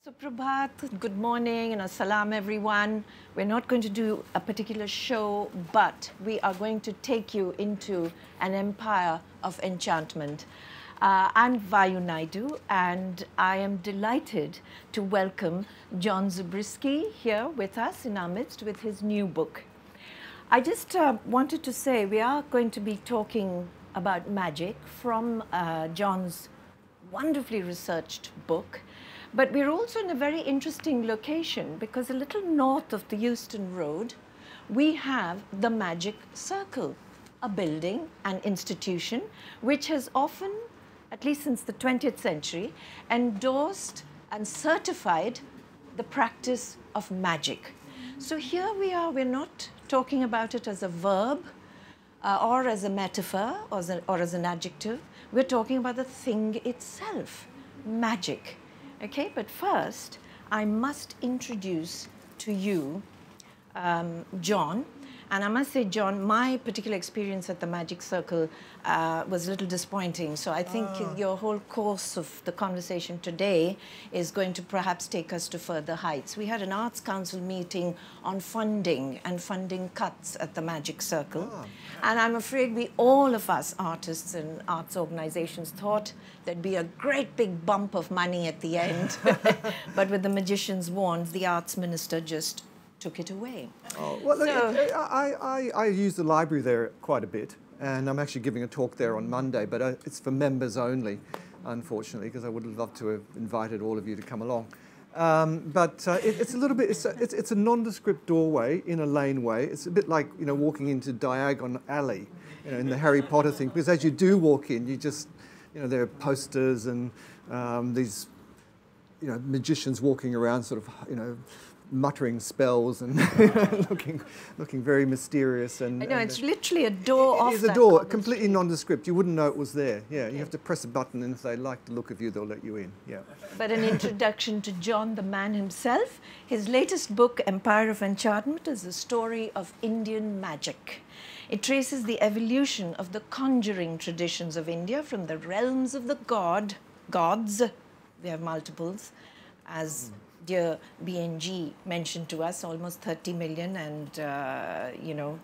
Suprabhat, good morning, salam everyone. We're not going to do a particular show, but we are going to take you into an empire of enchantment. I'm Vayu Naidu, and I am delighted to welcome John Zubrzycki here with us in our midst with his new book. I just wanted to say we are going to be talking about magic from John's wonderfully researched book. But we're also in a very interesting location because a little north of the Euston Road, we have the Magic Circle, a building, an institution, which has often, at least since the 20th century, endorsed and certified the practice of magic. So here we are, we're not talking about it as a verb or as a metaphor or as an adjective. We're talking about the thing itself, magic. Okay, but first, I must introduce to you John. And I must say, John, my particular experience at the Magic Circle was a little disappointing. So I think your whole course of the conversation today is going to perhaps take us to further heights. We had an Arts Council meeting on funding and funding cuts at the Magic Circle. And I'm afraid all of us artists and arts organizations thought there'd be a great big bump of money at the end. But with the magician's wand, the arts minister just took it away. Oh, well, look, I use the library there quite a bit, and I'm actually giving a talk there on Monday, but it's for members only, unfortunately, because I would have loved to have invited all of you to come along. It's a little bit, it's a nondescript doorway in a laneway. It's a bit like, walking into Diagon Alley, in the Harry Potter thing, because as you do walk in, you just, there are posters and these, magicians walking around sort of, muttering spells and looking very mysterious. And I know, it's literally a door off. It's a door, completely nondescript. You wouldn't know it was there. Yeah, you have to press a button, and if they like the look of you, they'll let you in. Yeah. But an introduction to John, the man himself. His latest book, Empire of Enchantment, is the story of Indian magic. It traces the evolution of the conjuring traditions of India from the realms of the gods, we have multiples, as dear BNG mentioned to us, almost 30 million, and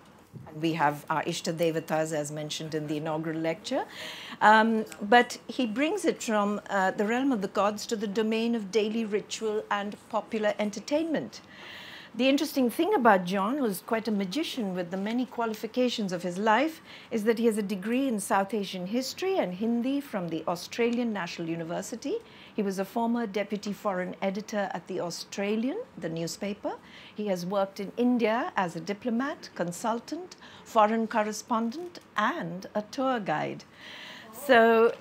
we have our Ishta Devatas as mentioned in the inaugural lecture. But he brings it from the realm of the gods to the domain of daily ritual and popular entertainment. The interesting thing about John, who's quite a magician with the many qualifications of his life, is that he has a degree in South Asian history and Hindi from the Australian National University. He was a former deputy foreign editor at the Australian, the newspaper. He has worked in India as a diplomat, consultant, foreign correspondent, and a tour guide. So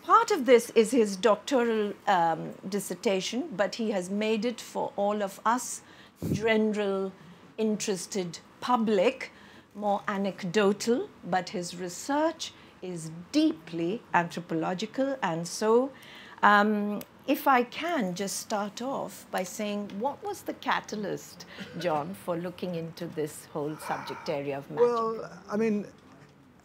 part of this is his doctoral dissertation, but he has made it for all of us general interested public, more anecdotal, but his research is deeply anthropological. And so if I can just start off by saying, what was the catalyst, John, for looking into this whole subject area of magic? Well, I mean,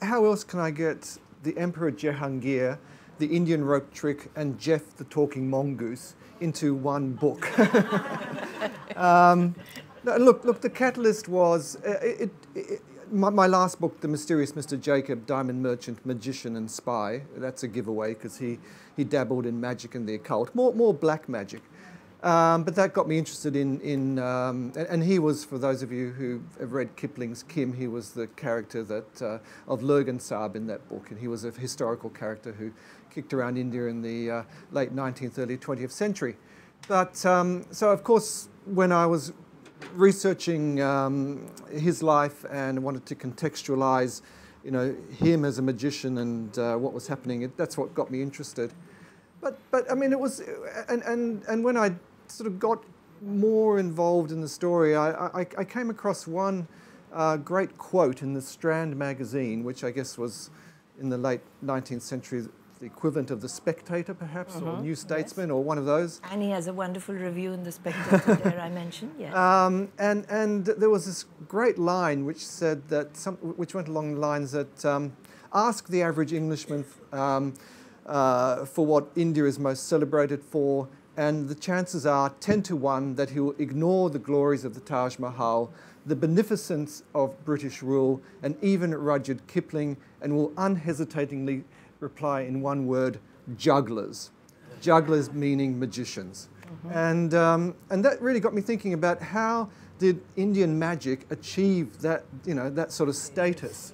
how else can I get the Emperor Jehangir, the Indian rope trick, and Jeff the talking mongoose into one book? Look, the catalyst was my last book, The Mysterious Mr. Jacob, Diamond Merchant, Magician and Spy. That's a giveaway because he dabbled in magic and the occult, more black magic. But that got me interested and he was, for those of you who have read Kipling's Kim, he was the character of Lurgan Saab in that book, and he was a historical character who kicked around India in the late 19th, early 20th century. But so of course, when I was researching his life and wanted to contextualize, him as a magician and what was happening, that's what got me interested. But I mean, it was, and when I sort of got more involved in the story, I came across one great quote in the Strand magazine, which I guess was in the late 19th century, the equivalent of The Spectator, perhaps, or New Statesman, yes, or one of those. And he has a wonderful review in The Spectator there, I mentioned, yes. And there was this great line which said that, which went along the lines that, ask the average Englishman for what India is most celebrated for, and the chances are 10 to 1 that he will ignore the glories of the Taj Mahal, the beneficence of British rule, and even Rudyard Kipling, and will unhesitatingly reply in one word, jugglers. Jugglers meaning magicians. And that really got me thinking about how did Indian magic achieve that, that sort of status.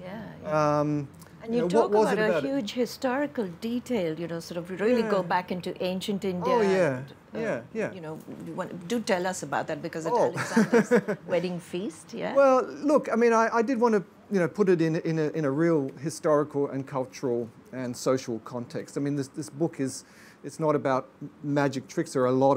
And you talk about a huge historical detail, sort of really go back into ancient India. Oh, yeah. And, do tell us about that, because at Alexander's wedding feast, Well, look, I mean, I did want to, put it in a real historical and cultural and social context. I mean, this book it's not about magic tricks. There's a lot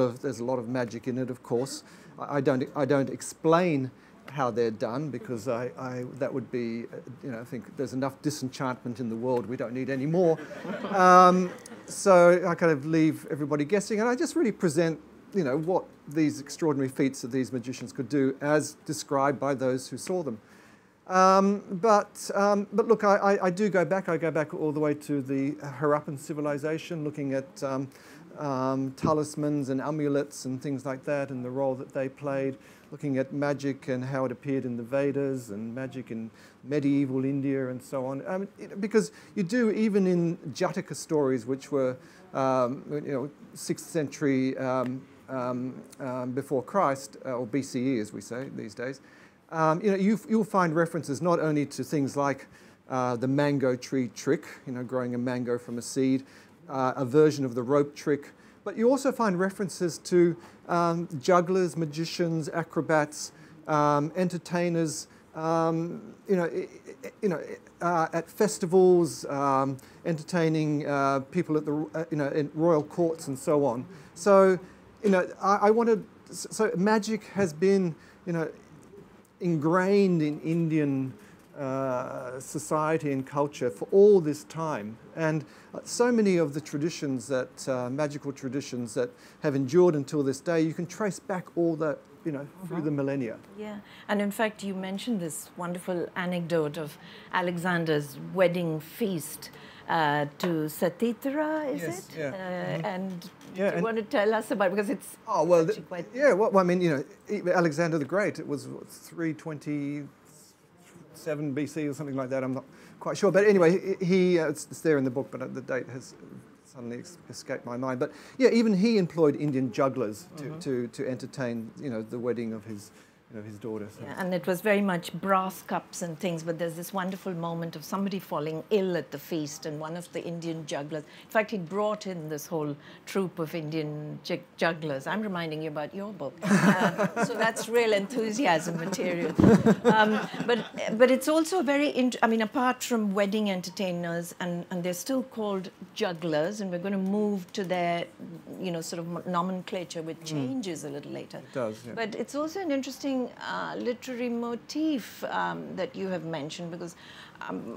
of magic in it, of course. I don't explain how they're done, because that would be, I think there's enough disenchantment in the world. We don't need any more. So I kind of leave everybody guessing, and I just really present, what these extraordinary feats that these magicians could do as described by those who saw them. But look, I do go back. I go back all the way to the Harappan civilization, looking at talismans and amulets and things like that, and the role that they played, looking at magic and how it appeared in the Vedas, and magic in medieval India and so on. Because you do, even in Jataka stories, which were 6th century before Christ, or BCE as we say these days, you'll find references not only to things like the mango tree trick, growing a mango from a seed, a version of the rope trick, but you also find references to jugglers, magicians, acrobats, entertainers, at festivals, entertaining people at the in royal courts and so on. So so magic has been ingrained in Indian society and culture for all this time, and so many of the traditions that magical traditions that have endured until this day, you can trace back all that through the millennia. Yeah, and in fact you mentioned this wonderful anecdote of Alexander's wedding feast to Satitra, is it? Yeah. And do you want to tell us about, because it's quite... Well, I mean, Alexander the Great, it was 327 BC or something like that. I'm not quite sure, but anyway, it's there in the book, but the date has suddenly escaped my mind. But yeah, even he employed Indian jugglers to entertain, the wedding of his daughter. So. Yeah, and it was very much brass cups and things, but there's this wonderful moment of somebody falling ill at the feast, and one of the Indian jugglers, in fact, he brought in this whole troupe of Indian jugglers. I'm reminding you about your book. So that's real enthusiasm material. But it's also very, apart from wedding entertainers, and they're still called jugglers, and we're going to move to their, sort of nomenclature, which changes a little later. It does, yeah. But it's also an interesting literary motif that you have mentioned, because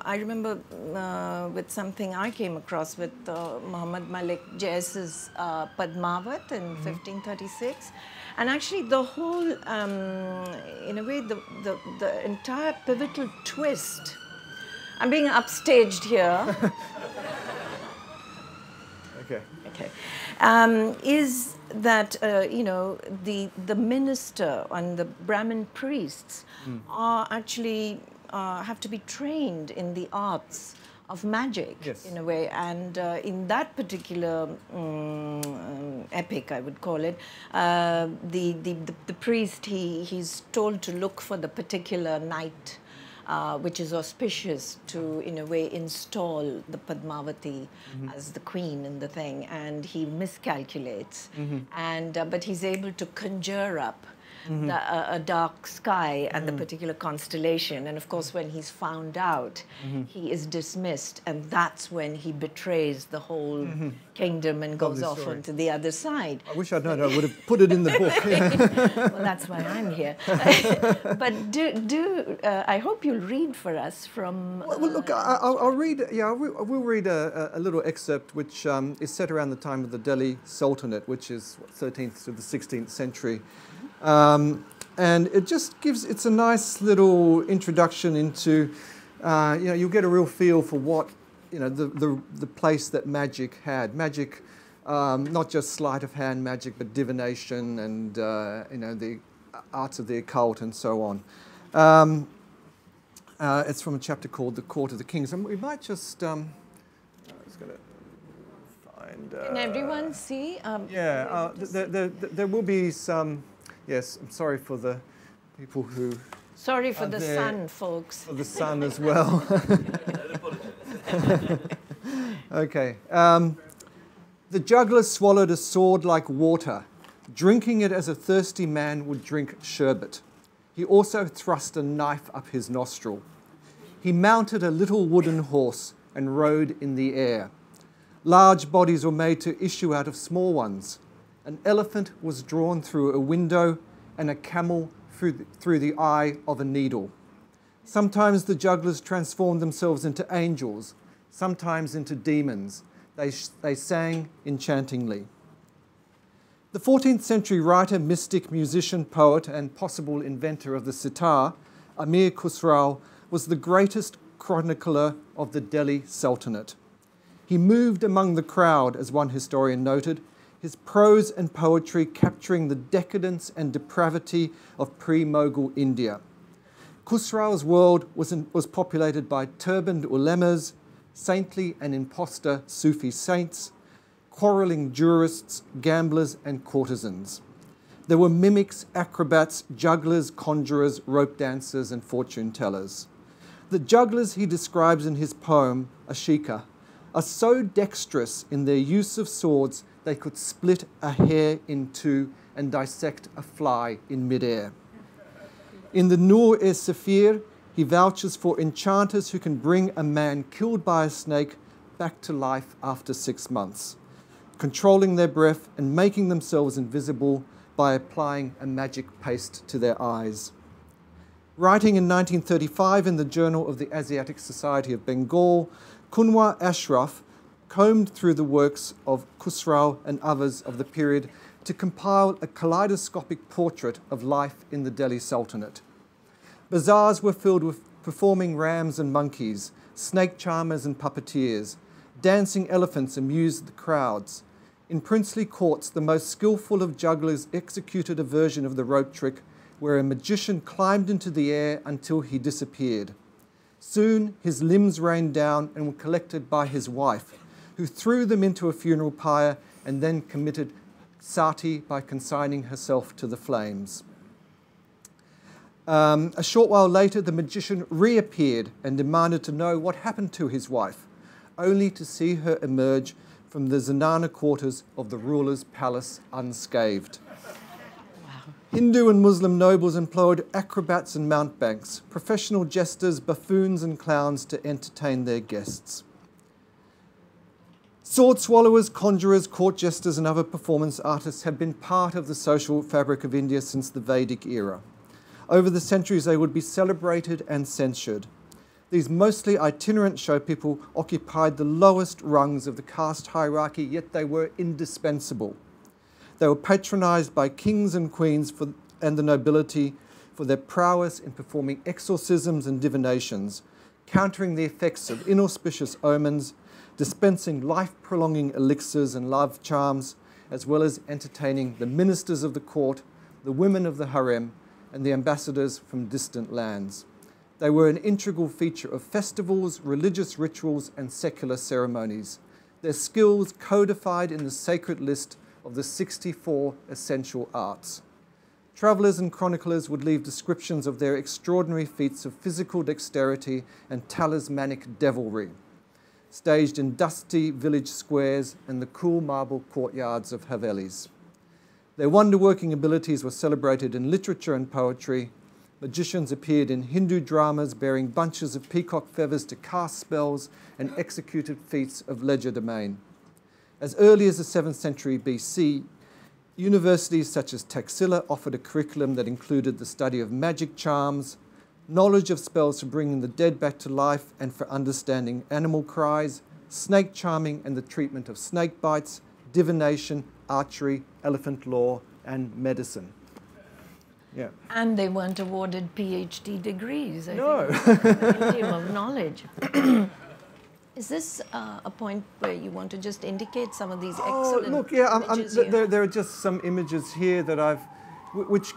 I remember with something I came across with Muhammad Malik Jais's Padmavat in 1536, and actually the whole, in a way, the entire pivotal twist. I'm being upstaged here. Okay. Is that the minister and the Brahmin priests are actually have to be trained in the arts of magic, in a way, and in that particular epic, I would call it, the priest, he's told to look for the particular night which is auspicious to, in a way, install the Padmavati as the queen in the thing, and he miscalculates, and but he's able to conjure up a dark sky and the particular constellation, and of course when he's found out, he is dismissed, and that's when he betrays the whole kingdom and goes off onto the other side. I wish I'd known. I would have put it in the book. Well, that's why I'm here. But I hope you'll read for us from... Well, look, I'll read, I will read a little excerpt which is set around the time of the Delhi Sultanate, which is 13th to the 16th century. And it just gives, it's a nice little introduction into, you'll get a real feel for what, the place that magic had. Magic not just sleight of hand magic, but divination and the arts of the occult and so on. It's from a chapter called "The Court of the Kings," and we might just. I was going to find. Can everyone see? There will be some. Yes, I'm sorry for the people who. Sorry for the sun, folks. For the sun as well. Okay. The juggler swallowed a sword like water, drinking it as a thirsty man would drink sherbet. He also thrust a knife up his nostril. He mounted a little wooden horse and rode in the air. Large bodies were made to issue out of small ones. An elephant was drawn through a window and a camel through the eye of a needle. Sometimes the jugglers transformed themselves into angels, sometimes into demons. They sang enchantingly. The 14th century writer, mystic, musician, poet, and possible inventor of the sitar, Amir Khusrau, was the greatest chronicler of the Delhi Sultanate. He moved among the crowd, as one historian noted, his prose and poetry capturing the decadence and depravity of pre-Mughal India. Khusrau's world was populated by turbaned ulemas, saintly and impostor Sufi saints, quarrelling jurists, gamblers, and courtesans. There were mimics, acrobats, jugglers, conjurers, rope dancers, and fortune tellers. The jugglers he describes in his poem, Ashika, are so dexterous in their use of swords they could split a hair in two and dissect a fly in midair. In the Nur-e-Safir, he vouches for enchanters who can bring a man killed by a snake back to life after 6 months, controlling their breath and making themselves invisible by applying a magic paste to their eyes. Writing in 1935 in the Journal of the Asiatic Society of Bengal, Kunwar Ashraf combed through the works of Khusrau and others of the period to compile a kaleidoscopic portrait of life in the Delhi Sultanate. Bazaars were filled with performing rams and monkeys, snake charmers and puppeteers. Dancing elephants amused the crowds. In princely courts, the most skillful of jugglers executed a version of the rope trick where a magician climbed into the air until he disappeared. Soon his limbs rained down and were collected by his wife, who threw them into a funeral pyre and then committed sati by consigning herself to the flames. A short while later, the magician reappeared and demanded to know what happened to his wife, only to see her emerge from the Zenana quarters of the ruler's palace unscathed. Wow. Hindu and Muslim nobles employed acrobats and mountebanks, professional jesters, buffoons and clowns to entertain their guests. Sword swallowers, conjurers, court jesters and other performance artists have been part of the social fabric of India since the Vedic era. Over the centuries, they would be celebrated and censured. These mostly itinerant show people occupied the lowest rungs of the caste hierarchy, yet they were indispensable. They were patronized by kings and queens and the nobility for their prowess in performing exorcisms and divinations, countering the effects of inauspicious omens, dispensing life-prolonging elixirs and love charms, as well as entertaining the ministers of the court, the women of the harem, and the ambassadors from distant lands. They were an integral feature of festivals, religious rituals, and secular ceremonies. Their skills codified in the sacred list of the 64 essential arts. Travellers and chroniclers would leave descriptions of their extraordinary feats of physical dexterity and talismanic devilry, staged in dusty village squares and the cool marble courtyards of Havelis. Their wonder-working abilities were celebrated in literature and poetry. Magicians appeared in Hindu dramas bearing bunches of peacock feathers to cast spells and executed feats of legerdemain. As early as the 7th century BC, universities such as Taxila offered a curriculum that included the study of magic charms, knowledge of spells for bringing the dead back to life and for understanding animal cries, snake charming and the treatment of snake bites, divination, archery, elephant lore, and medicine. Yeah. And they weren't awarded PhD degrees. No. Medium of knowledge. Is this a point where you want to just indicate some of these Oh, excellent look, yeah, images there are just some images here that which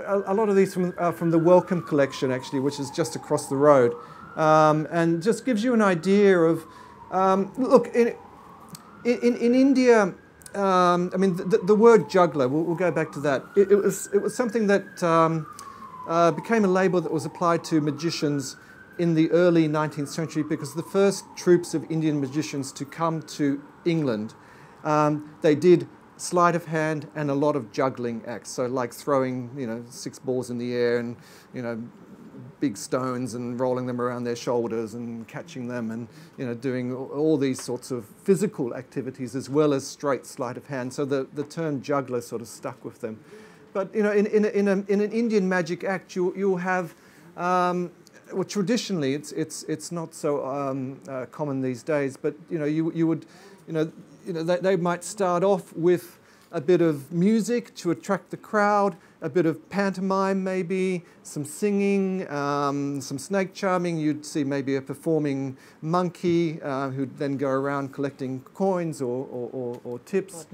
a lot of these from the Welcome collection, actually, which is just across the road, and just gives you an idea of, look, in India, I mean, the word juggler, we'll go back to that. It was something that became a label that was applied to magicians in the early 19th century, because the first troops of Indian magicians to come to England, they did sleight of hand and a lot of juggling acts. So like throwing, 6 balls in the air and, big stones and rolling them around their shoulders and catching them and, doing all these sorts of physical activities as well as straight sleight of hand. So the term juggler sort of stuck with them. But, in an Indian magic act, you'll have, well, traditionally, it's not so common these days. But you would, they might start off with a bit of music to attract the crowd, a bit of pantomime maybe, some singing, some snake charming. You'd see maybe a performing monkey who'd then go around collecting coins or tips.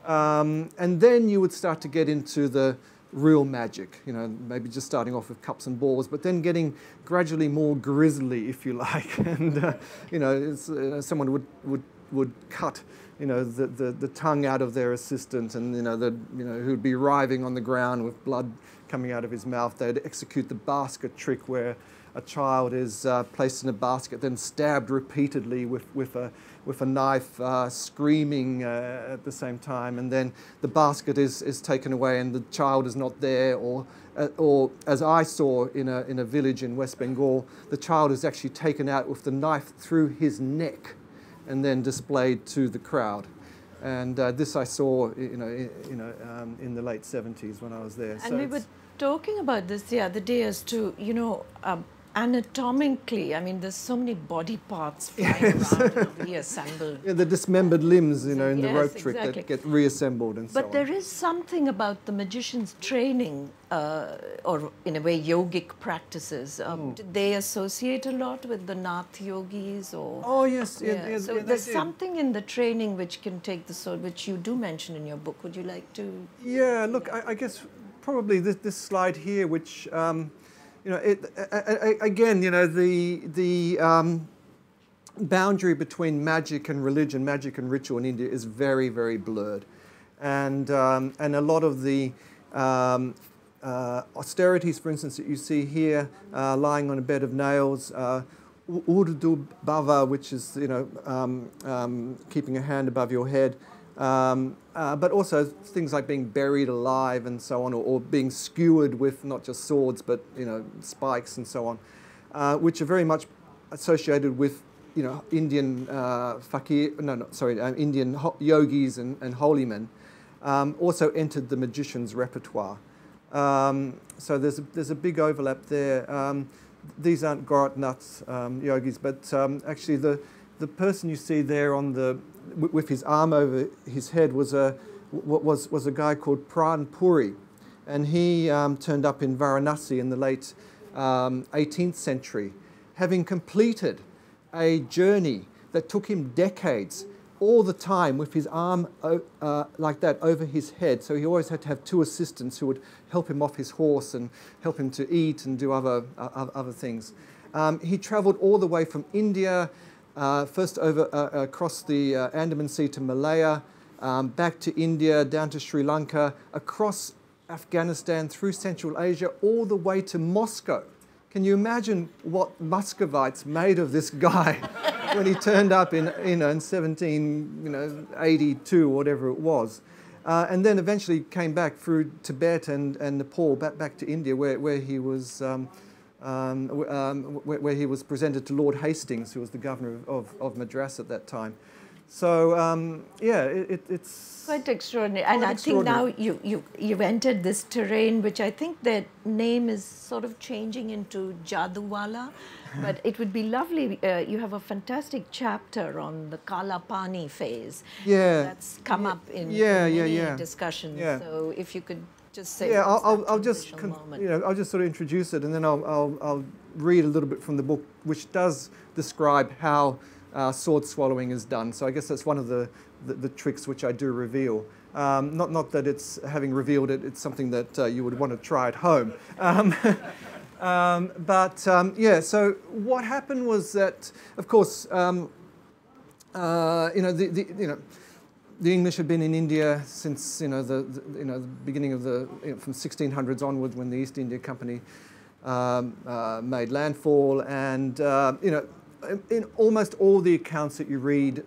And then you would start to get into the real magic, maybe just starting off with cups and balls, but then getting gradually more grisly, if you like. And, someone would cut, the tongue out of their assistant, and, who'd be writhing on the ground with blood coming out of his mouth. They'd execute the basket trick, where a child is placed in a basket, then stabbed repeatedly with a knife, screaming at the same time, and then the basket is taken away and the child is not there, or as I saw in a village in West Bengal, the child is actually taken out with the knife through his neck and then displayed to the crowd. And this I saw, in the late 70s when I was there. And so we were talking about this the other day as to, anatomically, I mean, there's so many body parts flying around and reassembled. Yeah, the dismembered limbs, in the Yes, rope trick that get reassembled and so on. But there is something about the magician's training, or in a way, yogic practices. Did they associate a lot with the Nath yogis? Or? Oh, yes. Yeah, So there's something in the training which can take the soul, which you do mention in your book. Would you like to? Yeah, look, I guess probably this slide here, which... again, the boundary between magic and religion, magic and ritual in India is very, very blurred, and a lot of the austerities, for instance, that you see here, lying on a bed of nails, Urdu Bhava, which is keeping a hand above your head. But also things like being buried alive and so on, or being skewered with not just swords but spikes and so on, which are very much associated with Indian Indian yogis and holy men, also entered the magician's repertoire. So there's a big overlap there. These aren't Gorakhnath's yogis, but actually the person you see there with his arm over his head was a guy called Pran Puri, and he turned up in Varanasi in the late 18th century, having completed a journey that took him decades, all the time with his arm like that over his head. So he always had to have 2 assistants who would help him off his horse and help him to eat and do other things. He travelled all the way from India, first over across the Andaman Sea to Malaya, back to India, down to Sri Lanka, across Afghanistan, through Central Asia, all the way to Moscow. Can you imagine what Muscovites made of this guy when he turned up in 1782, whatever it was, and then eventually came back through Tibet and Nepal back to India, where he was. Where he was presented to Lord Hastings, who was the governor of Madras at that time. So it's quite extraordinary. And I think now you've entered this terrain, which I think the name is sort of changing into Jaduwala. But it would be lovely. You have a fantastic chapter on the Kala Pani phase. Yeah, that's come up in many discussions. Yeah. So if you could just say, I'll just I'll just sort of introduce it, and then I'll read a little bit from the book, which does describe how sword swallowing is done. So I guess that's one of the tricks which I do reveal. Not that it's, having revealed it, it's something that you would want to try at home. Yeah, so what happened was that, of course, the English had been in India since the beginning of from 1600s onward, when the East India Company made landfall, and in almost all the accounts that you read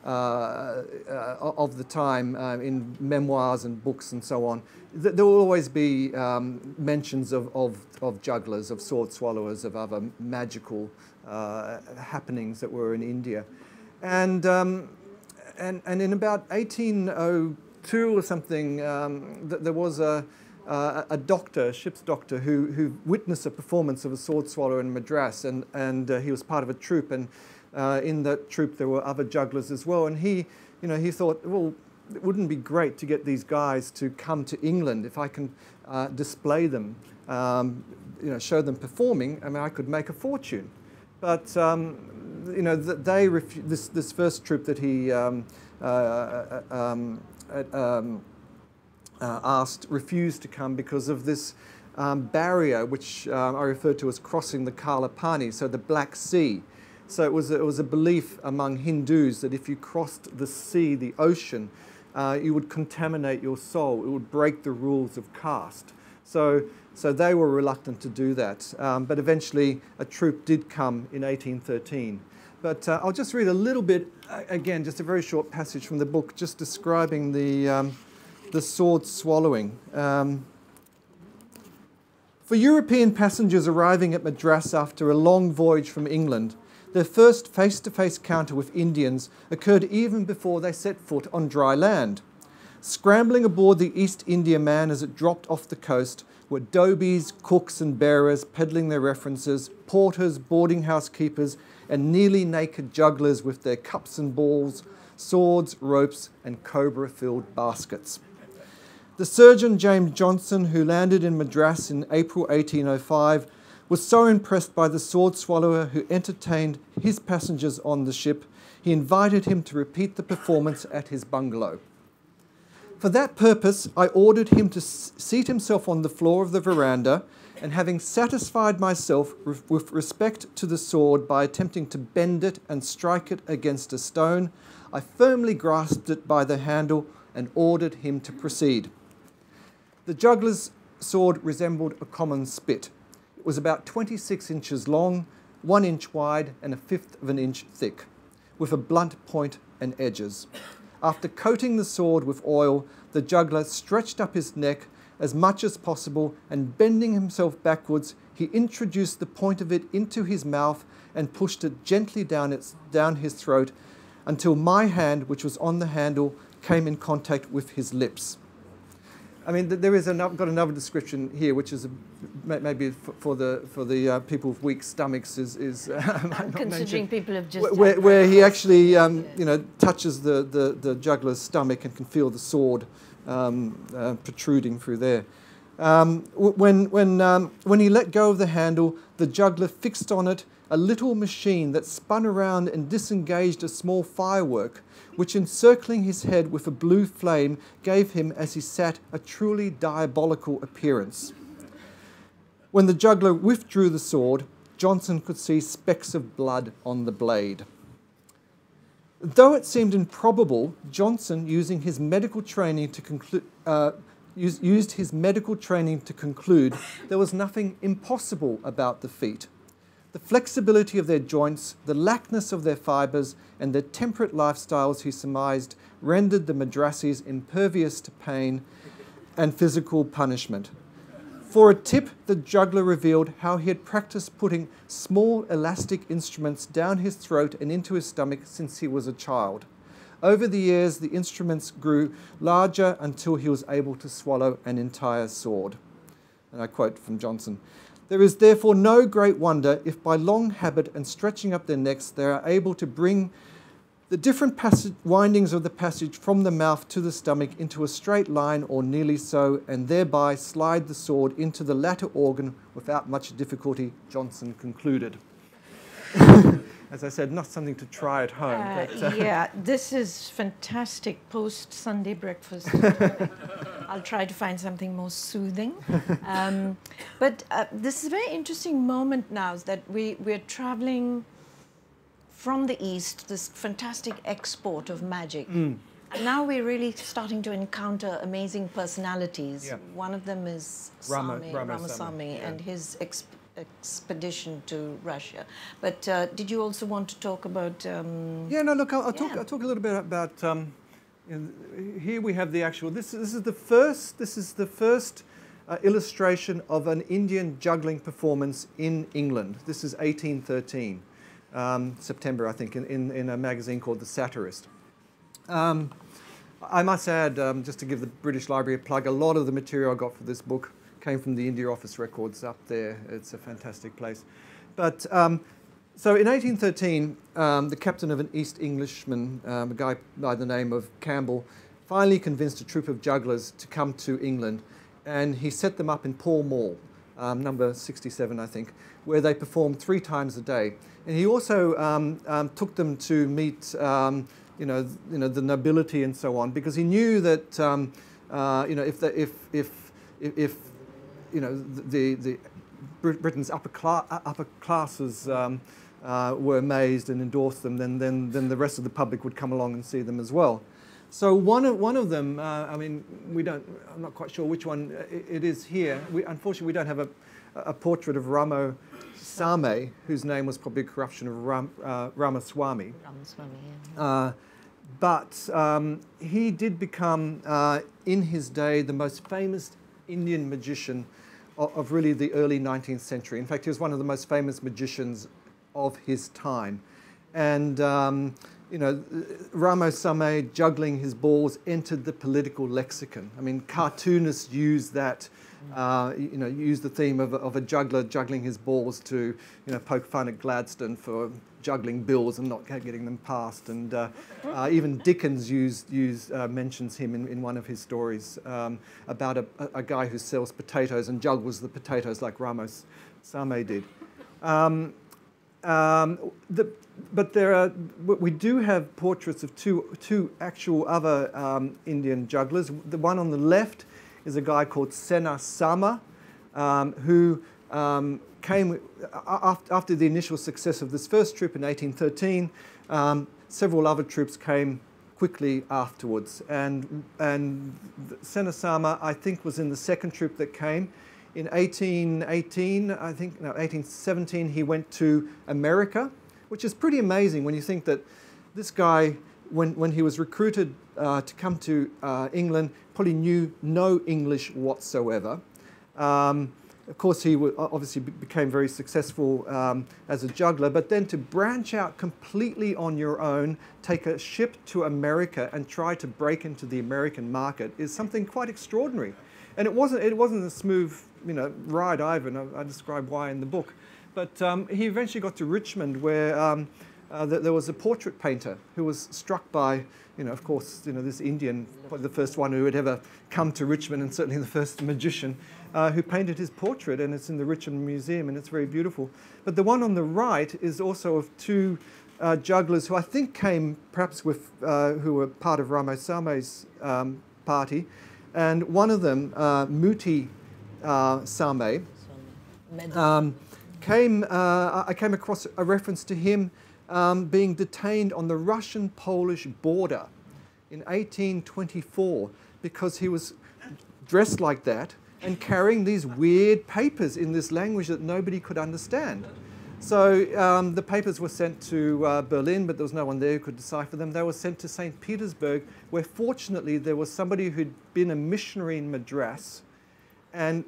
of the time, in memoirs and books and so on, there will always be mentions of jugglers, of sword swallowers, of other magical happenings that were in India, and in about 1802 or something, there was a doctor, a ship's doctor, who witnessed a performance of a sword swallower in Madras, and he was part of a troupe, and in that troupe there were other jugglers as well, and he thought, well, it wouldn't be great to get these guys to come to England if I can display them, show them performing. I mean, I could make a fortune. But this first troupe that he asked refused to come because of this barrier, which I refer to as crossing the Kalapani, so the Black Sea. So it was a belief among Hindus that if you crossed the sea, the ocean, you would contaminate your soul. It would break the rules of caste. So they were reluctant to do that. But eventually a troupe did come in 1813. But I'll just read a little bit, again, just a very short passage from the book, just describing the sword swallowing. For European passengers arriving at Madras after a long voyage from England, their first face-to-face counter with Indians occurred even before they set foot on dry land. Scrambling aboard the East Indiaman as it dropped off the coast were dobies, cooks and bearers peddling their references, porters, boarding house keepers, and nearly naked jugglers with their cups and balls, swords, ropes, and cobra-filled baskets. The surgeon James Johnson, who landed in Madras in April 1805, was so impressed by the sword swallower who entertained his passengers on the ship, he invited him to repeat the performance at his bungalow. For that purpose, I ordered him to seat himself on the floor of the veranda, and having satisfied myself with respect to the sword by attempting to bend it and strike it against a stone, I firmly grasped it by the handle and ordered him to proceed. The juggler's sword resembled a common spit. It was about 26 inches long, 1 inch wide, and 1/5 of an inch thick, with a blunt point and edges. After coating the sword with oil, the juggler stretched up his neck as much as possible, and bending himself backwards, he introduced the point of it into his mouth and pushed it gently down his throat until my hand, which was on the handle, came in contact with his lips. I mean, there is got another description here, which is maybe for the people with weak stomachs is considering people have just where he actually touches the juggler's stomach and can feel the sword protruding through there. When he let go of the handle, the juggler fixed on it a little machine that spun around and disengaged a small firework, which, encircling his head with a blue flame, gave him, as he sat, a truly diabolical appearance. When the juggler withdrew the sword, Johnson could see specks of blood on the blade. Though it seemed improbable, Johnson, using his medical training to conclude, used his medical training to conclude there was nothing impossible about the feat. The flexibility of their joints, the laxness of their fibres, and their temperate lifestyles, he surmised, rendered the Madrasis impervious to pain and physical punishment. For a tip, the juggler revealed how he had practiced putting small elastic instruments down his throat and into his stomach since he was a child. Over the years, the instruments grew larger until he was able to swallow an entire sword. And I quote from Johnson, "There is therefore no great wonder if by long habit and stretching up their necks they are able to bring the different windings of the passage from the mouth to the stomach into a straight line or nearly so, and thereby slide the sword into the latter organ without much difficulty," Johnson concluded. as I said, not something to try at home. Yeah, this is fantastic post-Sunday breakfast. I'll try to find something more soothing. But this is a very interesting moment now that we're traveling from the East, this fantastic export of magic. And now we're really starting to encounter amazing personalities. Yeah. One of them is Ramasamy and his expedition to Russia. But did you also want to talk about? Yeah, no. Look, I'll talk a little bit about. Here we have the actual. This is the first. This is the first illustration of an Indian juggling performance in England. This is 1813, September, I think, in a magazine called The Satirist. I must add, just to give the British Library a plug, a lot of the material I got for this book came from the India Office records up there. It's a fantastic place. But so in 1813, the captain of an East Englishman, a guy by the name of Campbell, finally convinced a troop of jugglers to come to England, and he set them up in Pall Mall, number 67, I think, where they performed 3 times a day. And he also took them to meet you know, the nobility and so on, because he knew that you know, if you know, the Britain's upper classes were amazed and endorsed them, then the rest of the public would come along and see them as well. So one of them, I mean, I'm not quite sure which one it is here. Unfortunately, we don't have a portrait of Ramasamy, whose name was probably a corruption of Ramaswamy. But he did become, in his day, the most famous Indian magician of really the early 19th century. In fact, he was one of the most famous magicians of his time. And, you know, Ramasamy juggling his balls entered the political lexicon. I mean, cartoonists used that, you know, used the theme of a juggler juggling his balls to, you know, poke fun at Gladstone for juggling bills and not getting them passed. And even Dickens mentions him in one of his stories about a guy who sells potatoes and juggles the potatoes like Ramasamy did. But we do have portraits of two actual other Indian jugglers. The one on the left is a guy called Senasama, who came after the initial success of this first trip in 1813. Several other troops came quickly afterwards, and Senasama, I think, was in the second troop that came. In 1818, I think, no, 1817, he went to America, which is pretty amazing when you think that this guy, when he was recruited to come to England, probably knew no English whatsoever. Of course, he obviously became very successful as a juggler, but then to branch out completely on your own, take a ship to America and try to break into the American market is something quite extraordinary. And it wasn't a smooth, you know, ride either, and I describe why in the book. But he eventually got to Richmond, where there was a portrait painter who was struck by, you know, of course, you know, this Indian, probably the first one who had ever come to Richmond, and certainly the first magician, who painted his portrait, and it's in the Richmond Museum, and it's very beautiful. But the one on the right is also of 2 jugglers who I think came perhaps with, who were part of Ramasamy's party, and one of them, Muti Same, I came across a reference to him being detained on the Russian-Polish border in 1824 because he was dressed like that and carrying these weird papers in this language that nobody could understand. So the papers were sent to Berlin, but there was no one there who could decipher them. They were sent to St. Petersburg, where fortunately there was somebody who'd been a missionary in Madras and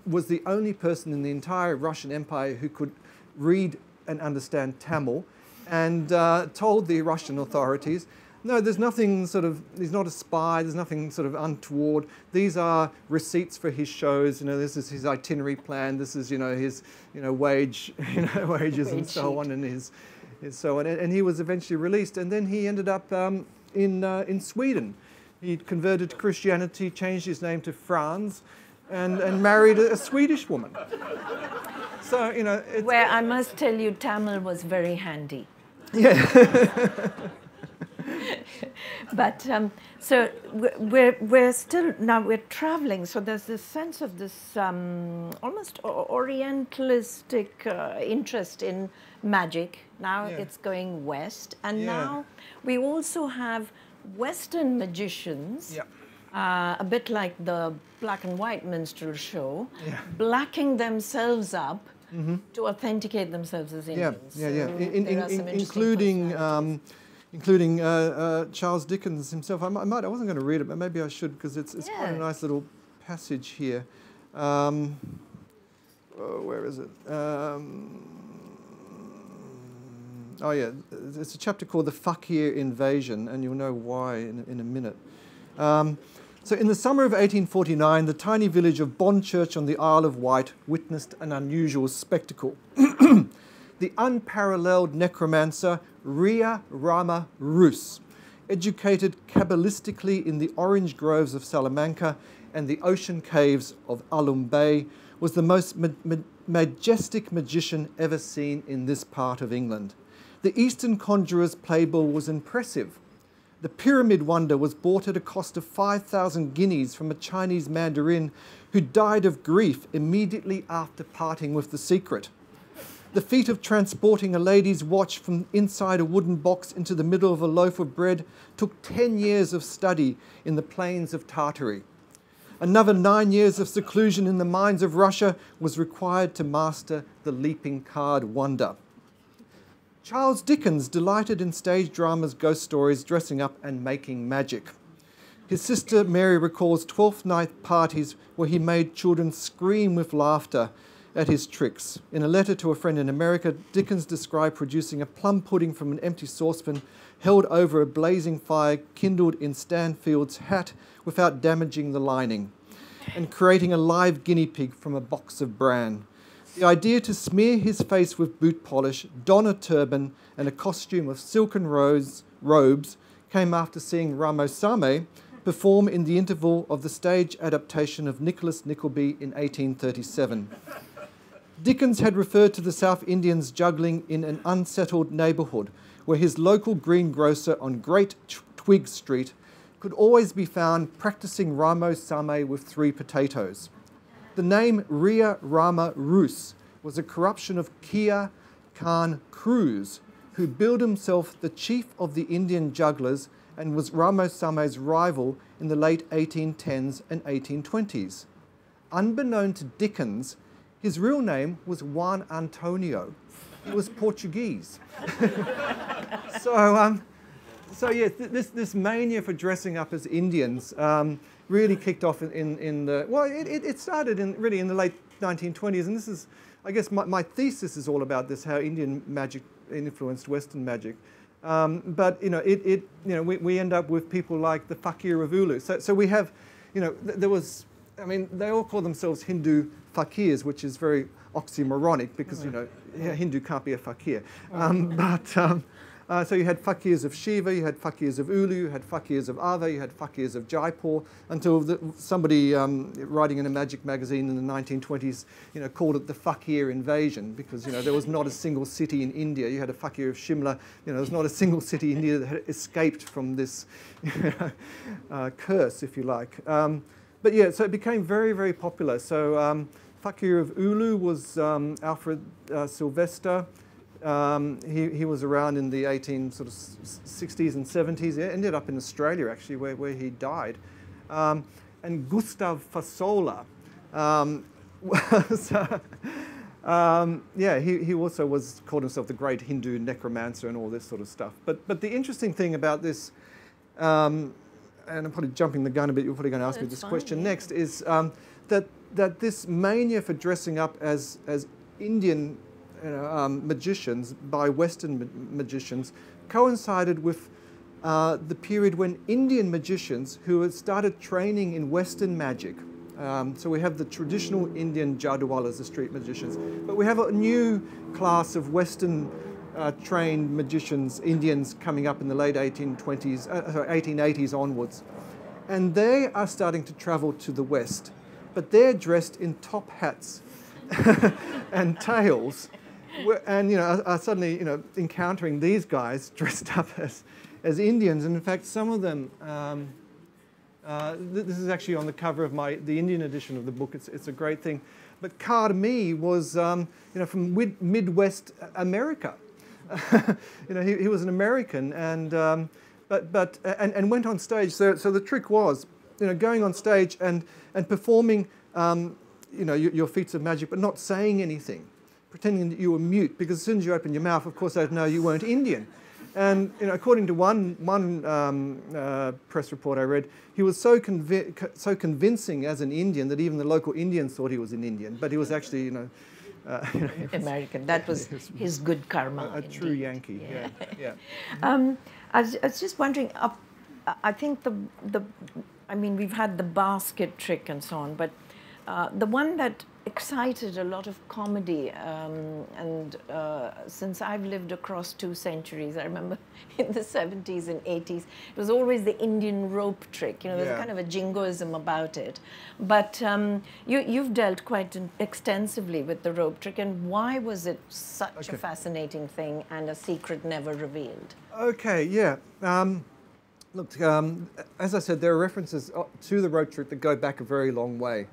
was the only person in the entire Russian Empire who could read and understand Tamil, and told the Russian authorities, no, there's nothing sort of, he's not a spy, there's nothing sort of untoward. These are receipts for his shows, you know, this is his itinerary plan, this is, you know, his, you know, wages and so on, and his so on. And he was eventually released, and then he ended up in Sweden. He converted to Christianity, changed his name to Franz, and married a Swedish woman. So, you know, where I must tell you, Tamil was very handy. Yeah. But so we're still now we're traveling. So there's this sense of this almost orientalistic interest in magic. Now it's going west, and now we also have Western magicians. Yeah. A bit like the black and white minstrel show, blacking themselves up to authenticate themselves as Indians. Including Charles Dickens himself. I wasn't going to read it, but maybe I should, because it's quite a nice little passage here. Where is it? It's a chapter called The Fakir Invasion, and you'll know why in a minute. So in the summer of 1849, the tiny village of Bonchurch on the Isle of Wight witnessed an unusual spectacle. The unparalleled necromancer Ria Rama Rus, educated Kabbalistically in the orange groves of Salamanca and the ocean caves of Alum Bay, was the most majestic magician ever seen in this part of England. The Eastern conjurer's playbill was impressive. The pyramid wonder was bought at a cost of 5,000 guineas from a Chinese mandarin who died of grief immediately after parting with the secret. The feat of transporting a lady's watch from inside a wooden box into the middle of a loaf of bread took 10 years of study in the plains of Tartary. Another 9 years of seclusion in the mines of Russia was required to master the leaping card wonder. Charles Dickens delighted in stage dramas, ghost stories, dressing up and making magic. His sister Mary recalls 12th night parties where he made children scream with laughter at his tricks. In a letter to a friend in America, Dickens described producing a plum pudding from an empty saucepan held over a blazing fire kindled in Stanfield's hat without damaging the lining, and creating a live guinea pig from a box of bran. The idea to smear his face with boot polish, don a turban, and a costume of silken robes came after seeing Ramosame perform in the interval of the stage adaptation of Nicholas Nickleby in 1837. Dickens had referred to the South Indians juggling in an unsettled neighbourhood, where his local greengrocer on Great Twig Street could always be found practising Ramosame with 3 potatoes. The name Ria Rama Rus was a corruption of Kia Khan Cruz, who billed himself the chief of the Indian jugglers and was Ramosame's rival in the late 1810s and 1820s. Unbeknown to Dickens, his real name was Juan Antonio. He was Portuguese. This mania for dressing up as Indians really kicked off it started really in the late 1920s, and this is, I guess, my thesis is all about this, how Indian magic influenced Western magic. We end up with people like the fakir of Ulu. So we have, they all call themselves Hindu fakirs, which is very oxymoronic because, Hindu can't be a fakir. So you had fakirs of Shiva, you had fakirs of Ulu, you had fakirs of Ava, you had fakirs of Jaipur, until somebody writing in a magic magazine in the 1920s, called it the fakir invasion, because there was not a single city in India. You had a fakir of Shimla. There was not a single city in India that had escaped from this curse, if you like. So it became very, very popular. So fakir of Ulu was Alfred Sylvester. He was around in the 60s and 70s. He ended up in Australia, actually, where he died. And Gustav Fasola. He also called himself the great Hindu necromancer and all this sort of stuff. But the interesting thing about this, and I'm probably jumping the gun a bit, you're probably going to ask me this question next, is that this mania for dressing up as Indian magicians by Western magicians coincided with the period when Indian magicians who had started training in Western magic. So we have the traditional Indian jadwalas, the street magicians, but we have a new class of Western trained magicians, Indians, coming up in the late 1880s onwards. And they are starting to travel to the West, but they're dressed in top hats and tails. and suddenly encountering these guys dressed up as Indians, and in fact some of them. This is actually on the cover of the Indian edition of the book. It's a great thing. But Karmi was from Midwest America. He was an American, and and went on stage. So the trick was, going on stage and performing, your feats of magic, but not saying anything, pretending that you were mute, because as soon as you opened your mouth, of course, they'd know you weren't Indian. And according to one press report I read, he was so convincing as an Indian that even the local Indians thought he was an Indian, but he was actually, American. That was his good karma. A true Yankee. Yeah. I was just wondering. I think we've had the basket trick and so on, but the one that excited a lot of comedy, and since I've lived across 2 centuries, I remember in the 70s and 80s, it was always the Indian rope trick. There's a kind of a jingoism about it. But you've dealt quite extensively with the rope trick, and why was it such a fascinating thing and a secret never revealed? Okay, yeah. Look, as I said, there are references to the rope trick that go back a very long way.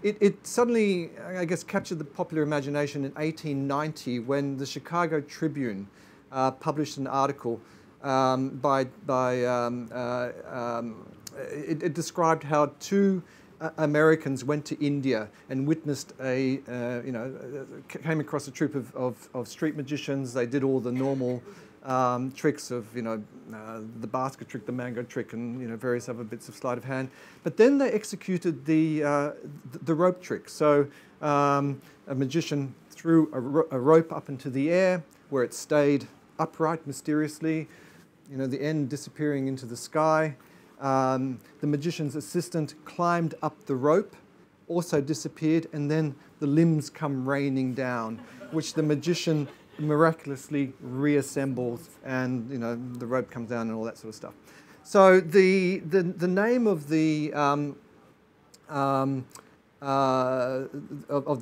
It suddenly, I guess, captured the popular imagination in 1890 when the Chicago Tribune published an article it described how 2 Americans went to India and witnessed came across a troupe of street magicians. They did all the normal tricks of, the basket trick, the mango trick, and, various other bits of sleight of hand. But then they executed the rope trick. So a magician threw a rope up into the air where it stayed upright mysteriously, the end disappearing into the sky. The magician's assistant climbed up the rope, also disappeared, and then the limbs come raining down, which the magician miraculously reassembles, and the rope comes down and all that sort of stuff. So the name of the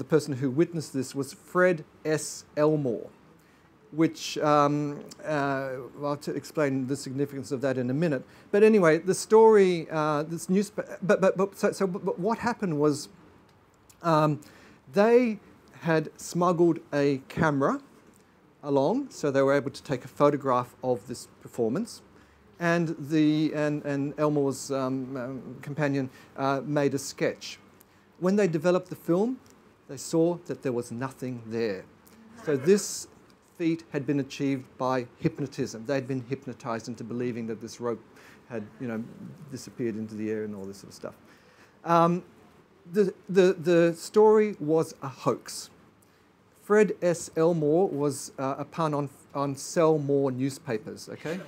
person who witnessed this was Fred S. Elmore, which I'll explain the significance of that in a minute. But anyway, the story, this newspaper. But what happened was, they had smuggled a camera along, so they were able to take a photograph of this performance, and Elmore's companion made a sketch. When they developed the film, they saw that there was nothing there. So this feat had been achieved by hypnotism. They'd been hypnotized into believing that this rope had, disappeared into the air and all this sort of stuff. The story was a hoax. Fred S. Elmore was a pun on sell more newspapers, okay?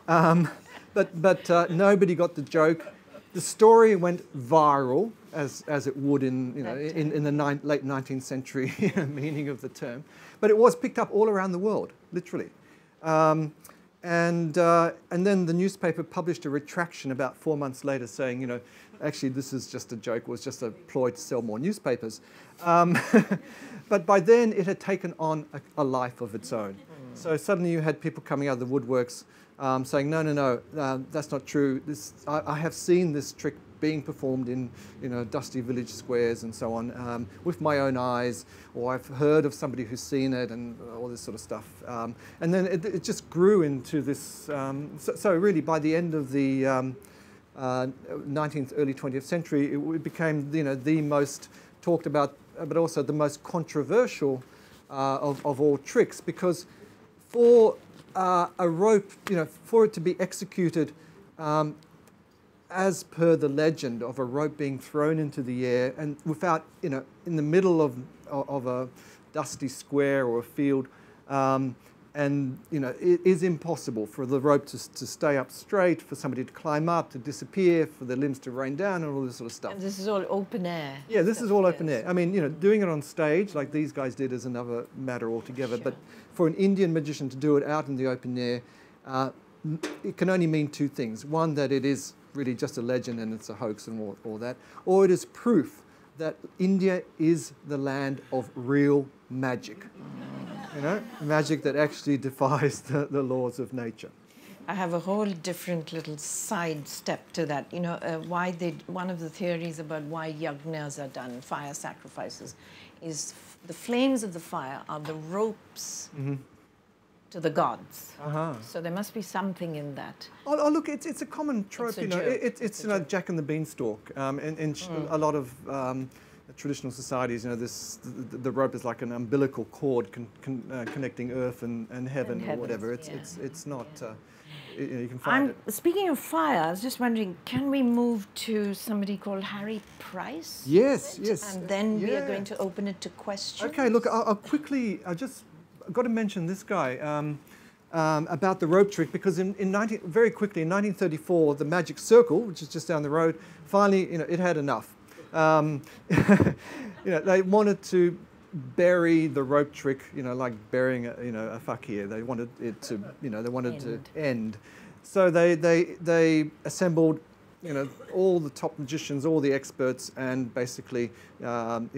But nobody got the joke. The story went viral, as it would in the late 19th century meaning of the term. But it was picked up all around the world, literally. And then the newspaper published a retraction about 4 months later saying, actually this is just a joke, it was just a ploy to sell more newspapers. But by then it had taken on a life of its own. So suddenly you had people coming out of the woodworks saying, no, that's not true. I have seen this trick being performed in dusty village squares and so on with my own eyes, or I've heard of somebody who's seen it, and all this sort of stuff. And then it just grew into this. So really, by the end of the 19th, early 20th century, it became the most talked about, but also the most controversial of all tricks, because for a rope, for it to be executed as per the legend of a rope being thrown into the air and without, in the middle of a dusty square or a field, and it is impossible for the rope to stay up straight, for somebody to climb up, to disappear, for the limbs to rain down, and all this sort of stuff. And this is all open air. Yeah, this is all open air. I mean, doing it on stage like these guys did is another matter altogether. Sure. But for an Indian magician to do it out in the open air, it can only mean 2 things. One, that it is really just a legend and it's a hoax and all that, or it is proof that India is the land of real magic. You know, magic that actually defies the laws of nature. I have a whole different little side step to that. You know, one of the theories about why yagnas are done, fire sacrifices, is the flames of the fire are the ropes to the gods. So there must be something in that. Oh look, it's a common trope. You know, it's you know, Jack and the Beanstalk. In a lot of traditional societies, you know, the rope is like an umbilical cord connecting earth and heaven or whatever. It's not. You can find it. Speaking of fire, I was just wondering, can we move to somebody called Harry Price? Yes, yes. And then we are going to open it to questions. Okay, look, I've just got to mention this guy about the rope trick, because very quickly in 1934, the Magic Circle, which is just down the road, finally, you know, it had enough. You know, they wanted to bury the rope trick, you know, like burying a fakir. They wanted it to, you know, to end. So they assembled, you know, all the top magicians, all the experts, and basically, went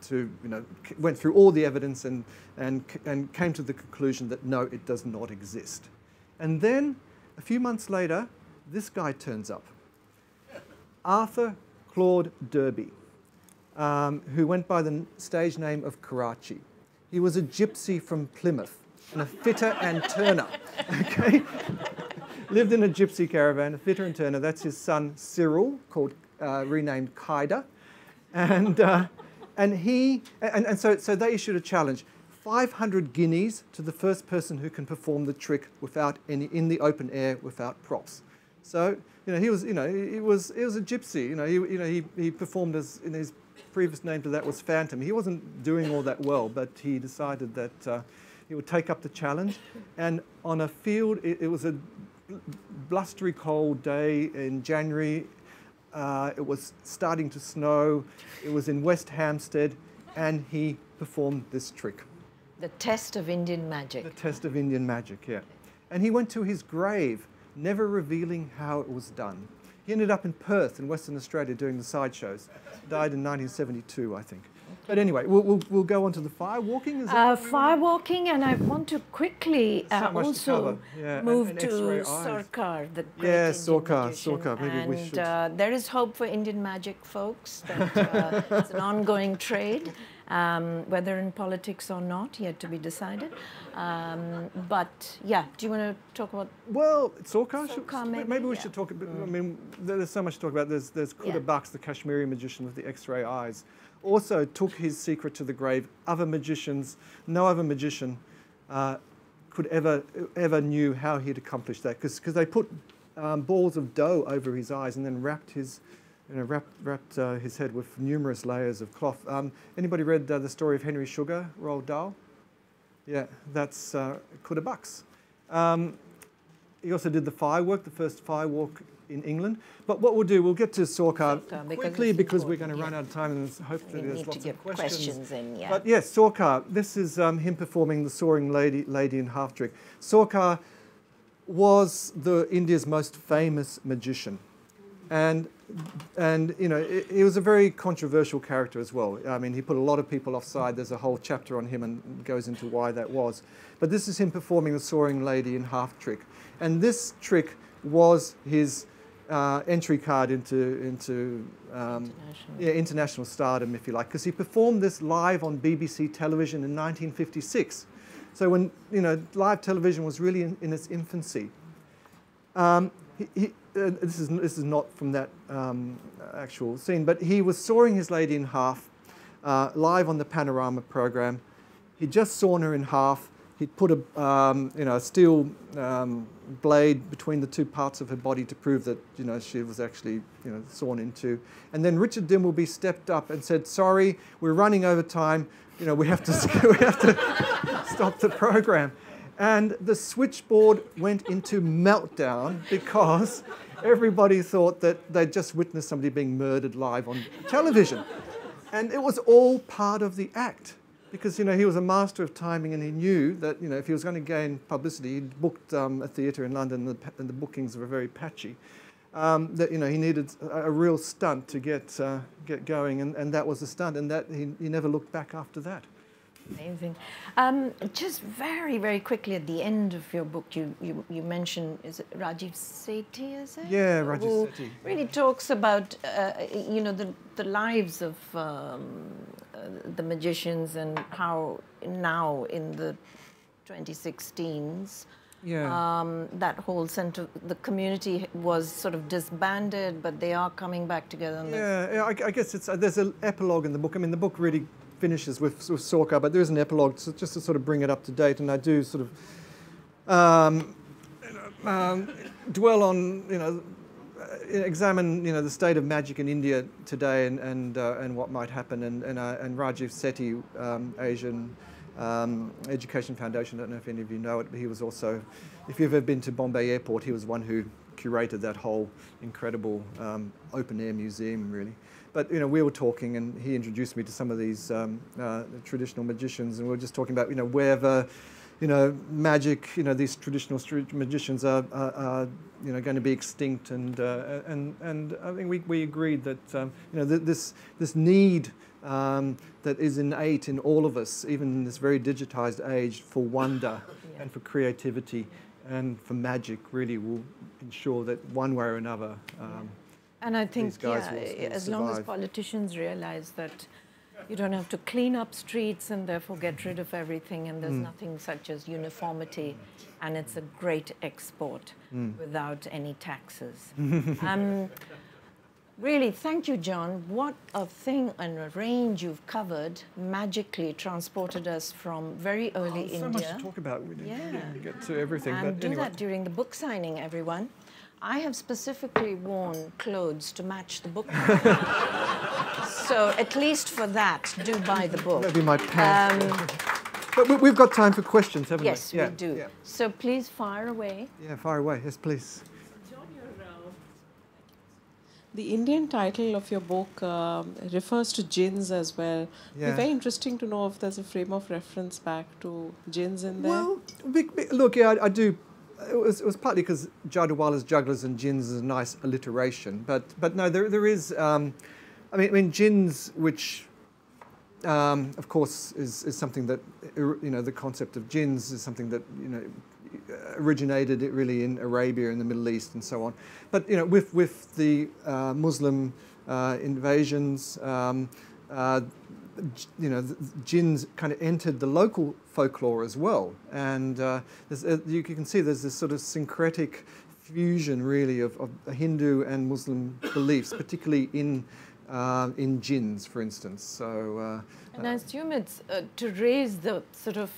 through all the evidence and came to the conclusion that no, it does not exist. And then a few months later, this guy turns up, Arthur Claude Derby, who went by the stage name of Karachi. He was a gypsy from Plymouth and a fitter and turner. Okay, lived in a gypsy caravan, a fitter and turner. That's his son Cyril, renamed Qaida, so they issued a challenge: 500 guineas to the first person who can perform the trick in the open air without props. So you know, he was a gypsy. He performed as, in his previous name to that was Phantom. He wasn't doing all that well, but he decided that he would take up the challenge. And on a field, it was a blustery cold day in January. It was starting to snow. It was in West Hampstead, and he performed this trick. The test of Indian magic. The test of Indian magic, yeah. And he went to his grave, never revealing how it was done. He ended up in Perth in Western Australia doing the sideshows. Died in 1972, I think. But anyway, we'll go on to the fire walking. Fire walking, and I want to quickly also move to Sarkar, the great Sarkar. Maybe we should. There is hope for Indian magic, folks. That it's an ongoing trade, whether in politics or not, yet to be decided. But yeah, do you want to talk about? Well, Sarkar. Maybe we should talk a bit. I mean, there's so much to talk about. There's Khuda Baksh, the Kashmiri magician with the X-ray eyes. Also took his secret to the grave. No other magician could ever knew how he'd accomplished that, because they put balls of dough over his eyes and then wrapped his head with numerous layers of cloth. Anybody read the story of Henry Sugar, Roald Dahl? Yeah, that's Khuda Baksh. He also did the firework, the first firewalk in England. But what we'll do, we'll get to Sarkar quickly, because we're going to run out of time, and hopefully there's lots of questions in. Yeah. But yes, Sarkar, this is him performing the soaring lady in half trick. Sarkar was India's most famous magician. And you know, he was a very controversial character as well. I mean, he put a lot of people offside. There's a whole chapter on him and goes into why that was. But this is him performing the soaring lady in half trick. And this trick was his entry card into international stardom, if you like, because he performed this live on BBC television in 1956. So when, you know, live television was really in its infancy. This is not from that actual scene, but he was sawing his lady in half live on the Panorama program. He'd just sawn her in half. He'd put a steel blade between the two parts of her body to prove that, you know, she was actually, you know, sawn in two. And then Richard Dimbleby stepped up and said, "Sorry, we're running over time. You know, we have to stop the program." And the switchboard went into meltdown because everybody thought that they'd just witnessed somebody being murdered live on television. And it was all part of the act, because, you know, he was a master of timing, and he knew that, you know, if he was going to gain publicity, he'd booked a theatre in London, and the bookings were very patchy. that he needed a real stunt to get going, and that was the stunt, and that he never looked back after that. Amazing. Just very, very quickly at the end of your book, you mentioned, is it Rajiv Sethi, is it? Yeah, Rajiv Sethi. Really talks about, the lives of the magicians and how now in the 2016s, that whole center, the community was sort of disbanded, but they are coming back together. I guess there's an epilogue in the book. I mean, the book really finishes with Sorka, but there is an epilogue just to sort of bring it up to date, and I do sort of dwell on, examine, the state of magic in India today and what might happen, and Rajiv Sethi, Asian Education Foundation, I don't know if any of you know it, but he was also, if you've ever been to Bombay Airport, he was one who curated that whole incredible open-air museum, really. But, we were talking, and he introduced me to some of these traditional magicians, and we were just talking about, wherever, magic, these traditional street magicians are going to be extinct, and I think we agreed that, this need that is innate in all of us, even in this very digitized age, for wonder and for creativity and for magic, really will ensure that one way or another. And I think, as long as politicians realize that you don't have to clean up streets and therefore get rid of everything, and there's nothing such as uniformity, and it's a great export without any taxes. Really, thank you, John. What a thing and a range you've covered, magically transported us from very early India. So much to talk about. We didn't get to everything. And but do anyway. that during the book signing, everyone. I have specifically worn clothes to match the book. So at least for that, do buy the book. Maybe my pants. But we've got time for questions, haven't we? Yes, we do. Yeah. So please fire away. Yeah, fire away. Yes, please. John, the Indian title of your book refers to jinns as well. Yeah. It'd be very interesting to know if there's a frame of reference back to jinns in there. Well, look, I do. It was partly because Jadwala's, jugglers, and jinns is a nice alliteration, but no, there is. I mean, jinns, which of course is something that the concept of jinns is something that originated it really in Arabia and the Middle East and so on. But with the Muslim invasions, jinns kind of entered the local folklore as well, and you can see there's this sort of syncretic fusion really of Hindu and Muslim beliefs, particularly in jinns, for instance. So, and I assume it's to raise the sort of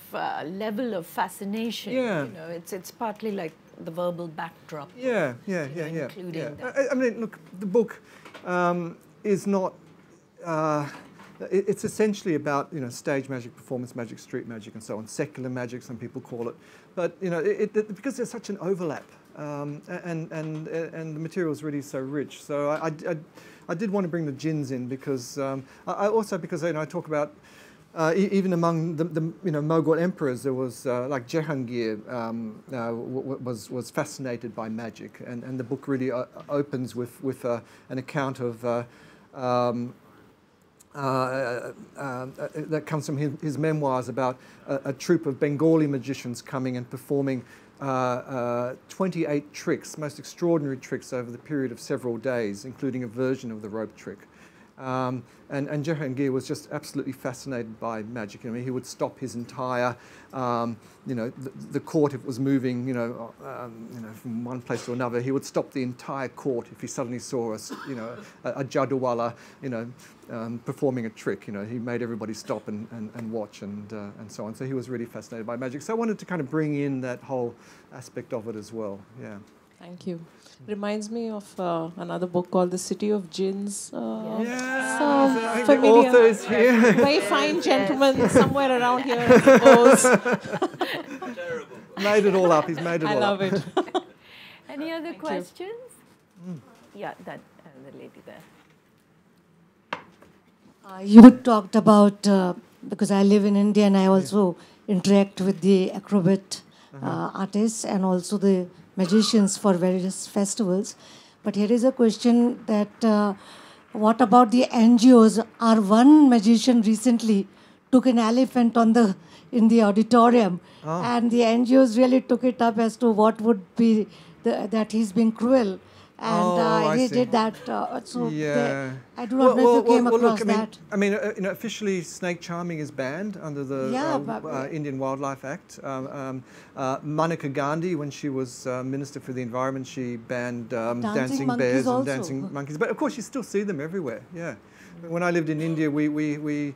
level of fascination. Yeah. It's partly like the verbal backdrop. Yeah. Including that. I mean, look, the book is not. It's essentially about stage magic, performance magic, street magic, and so on. Secular magic, some people call it. But because there's such an overlap, and the material is really so rich. So I did want to bring the jinns in because because I talk about even among the Mughal emperors, there was like Jahangir was fascinated by magic, and the book really opens with an account of. That comes from his memoirs about a troupe of Bengali magicians coming and performing 28 tricks, most extraordinary tricks over the period of several days, including a version of the rope trick. And Jahangir was just absolutely fascinated by magic. I mean, he would stop his entire, the court if it was moving, from one place to another. He would stop the entire court if he suddenly saw a Jadwala, performing a trick. He made everybody stop and watch and so on. So he was really fascinated by magic. So I wanted to kind of bring in that whole aspect of it as well. Yeah. Thank you. Reminds me of another book called The City of Jinns. I think familiar. the author is here. Very fine gentleman somewhere around here, I suppose. Terrible. Made it all up. He's made it I all love up. it. Any other Thank you. questions? Yeah, the lady there. You talked about, because I live in India and I also interact with the acrobat artists and also the magicians for various festivals. But here is a question that what about the NGOs? Our one magician recently took an elephant in the auditorium, and the NGOs really took it up as to what would be that he's being cruel. And I he see. did that. Yeah. I do not know if you came across look, that. officially snake charming is banned under the Indian Wildlife Act. Maneka Gandhi, when she was Minister for the Environment, she banned dancing bears and dancing monkeys. But of course, you still see them everywhere. Yeah. When I lived in India, we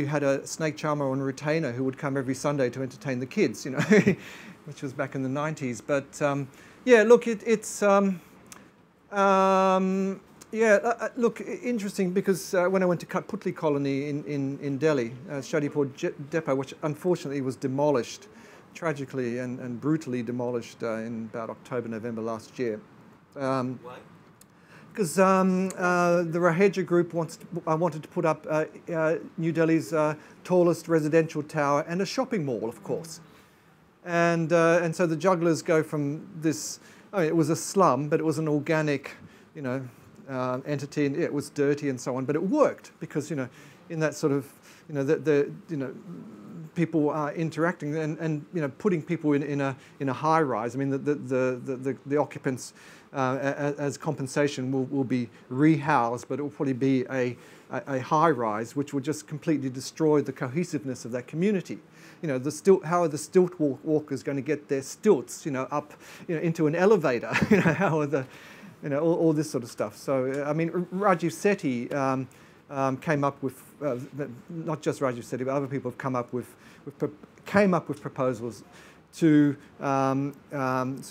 had a snake charmer on retainer who would come every Sunday to entertain the kids, you know, which was back in the 90s. But yeah, look, look, interesting because when I went to Katputli colony in Delhi, Shadipur depot, which unfortunately was demolished, tragically and brutally demolished in about October, November last year. Why? Because the Raheja group wanted to put up New Delhi's tallest residential tower and a shopping mall, of course. And so the jugglers go from this, it was a slum, but it was an organic, you know, entity, and it was dirty and so on, but it worked because, you know, in that sort of, you know, people are interacting and you know, putting people in a high rise. I mean, the occupants as compensation will be rehoused, but it will probably be a high rise, which will just completely destroy the cohesiveness of that community. You know, how are the stilt walkers going to get their stilts, you know, up, you know, into an elevator? You know, how are you know, all this sort of stuff. So, I mean, Rajiv Sethi came up with, not just Rajiv Sethi, but other people have come up with proposals to sort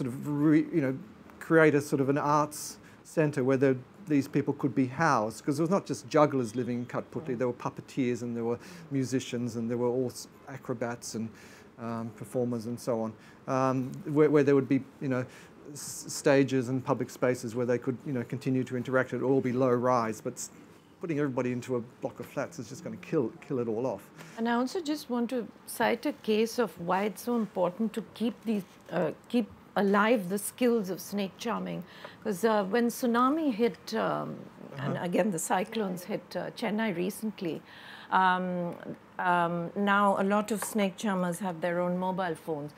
of, you know, create a sort of an arts centre where these people could be housed, because there was not just jugglers living in Katputli, there were puppeteers and there were musicians and there were all acrobats and performers and so on, where there would be, you know, stages and public spaces where they could, you know, continue to interact. It would all be low rise, but putting everybody into a block of flats is just going to kill it all off. And I also just want to cite a case of why it's so important to keep alive the skills of snake charming, because when tsunami hit, and again the cyclones hit Chennai recently, now a lot of snake charmers have their own mobile phones.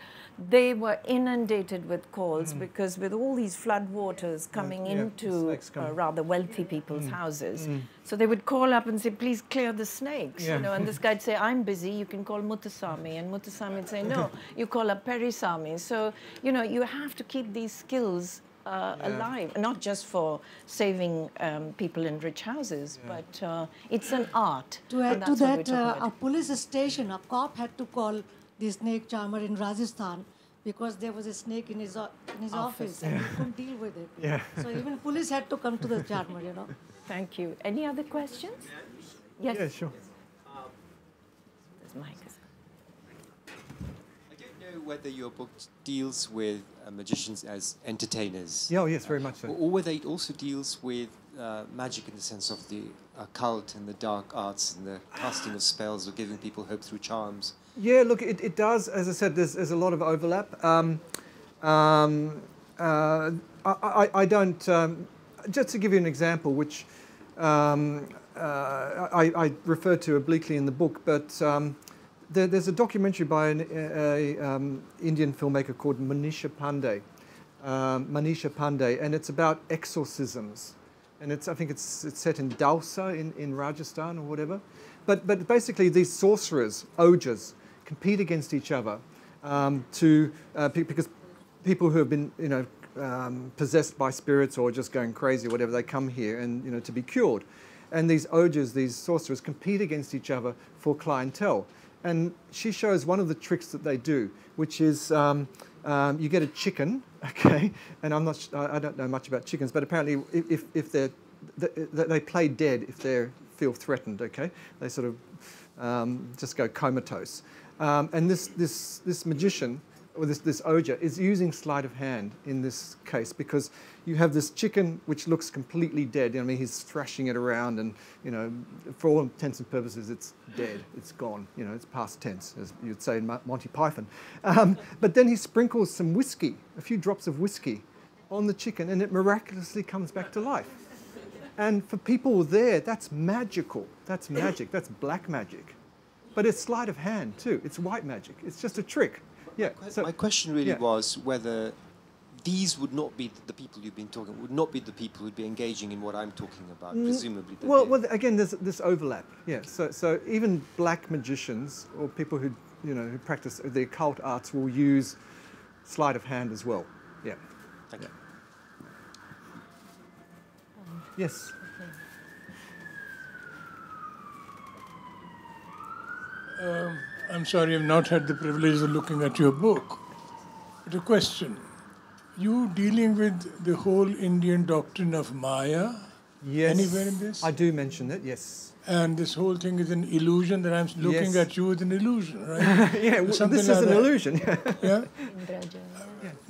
They were inundated with calls because with all these flood waters coming into rather wealthy people's houses, so they would call up and say, please clear the snakes, you know, and this guy'd say, I'm busy, you can call Muthuswamy, and Muthuswamy would say, no, you call up Periswamy. So, you know, you have to keep these skills alive, not just for saving people in rich houses, but it's an art. To add to that, a police station, a cop had to call the snake charmer in Rajasthan because there was a snake in his office and he couldn't deal with it. Yeah. So even police had to come to the charmer, you know. Thank you. Any other questions? Yes. Yeah, sure. This mic is... I don't know whether your book deals with magicians as entertainers. Yeah, yes, very much so. Or whether it also deals with magic in the sense of the occult and the dark arts and the casting of spells or giving people hope through charms. Yeah, look, it does. As I said, there's a lot of overlap. I don't... just to give you an example, which I refer to obliquely in the book, but there's a documentary by an Indian filmmaker called Manisha Pandey, and it's about exorcisms. And I think it's set in Dausa in Rajasthan or whatever. But basically these sorcerers, ojas, compete against each other because people who have been, you know, possessed by spirits or just going crazy or whatever, they come here and, you know, to be cured. And these ojas, these sorcerers, compete against each other for clientele. And she shows one of the tricks that they do, which is you get a chicken, okay? And I don't know much about chickens, but apparently if they play dead if they feel threatened, okay? They sort of just go comatose. And this magician, or this oja, is using sleight of hand in this case because you have this chicken which looks completely dead. I mean, he's thrashing it around and, you know, for all intents and purposes, it's dead, it's gone. You know, it's past tense, as you'd say in Monty Python. But then he sprinkles some whiskey, a few drops of whiskey, on the chicken and it miraculously comes back to life. And for people there, that's magical. That's magic. That's black magic. But it's sleight of hand too. It's white magic. It's just a trick. Yeah. So my question really was whether these would not be the people you've been talking, would not be the people who'd be engaging in what I'm talking about, presumably. Well, again, there's this overlap. Yeah. So even black magicians or people who who practice the occult arts will use sleight of hand as well. Yeah. Thank you. Yes. I'm sorry, I've not had the privilege of looking at your book. But a question. You dealing with the whole Indian doctrine of Maya? Yes. Anywhere in this? I do mention it, yes. And this whole thing is an illusion, that I'm looking at you as an illusion, right? Yeah, this Something is like an that. illusion. Yeah?